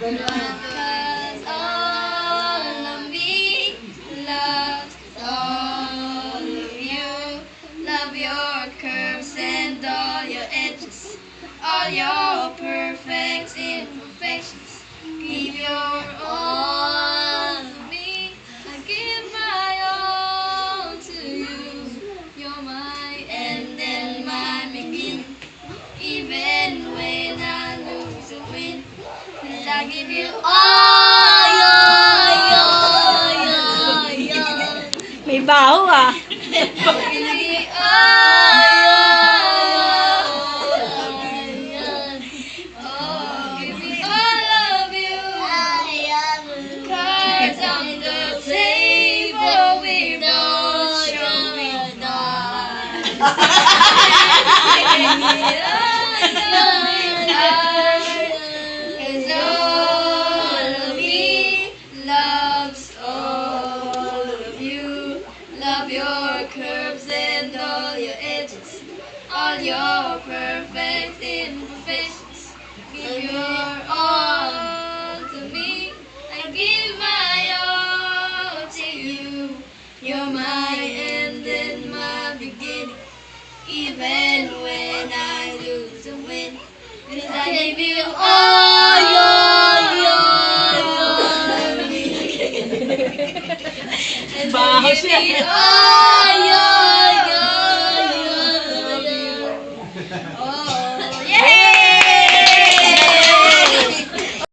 'Cause all of me loves all of you. Love your curves and all your edges, all your perfect imperfections. Give your all to me. I give my all to you. You're my end and my beginning. Even when I lose or win, 'cause I give you all your. May baho ah. Give me all. Oh, give me all of you. Cards on the table, we don't show me Cause all of me loves all of you. Love your curves and all your edges, all your perfect imperfections. Give your all to me. I give my all to you. You're my end and my beginning. Even when I lose and win, 'cause I give you all and Baho you give siya. me all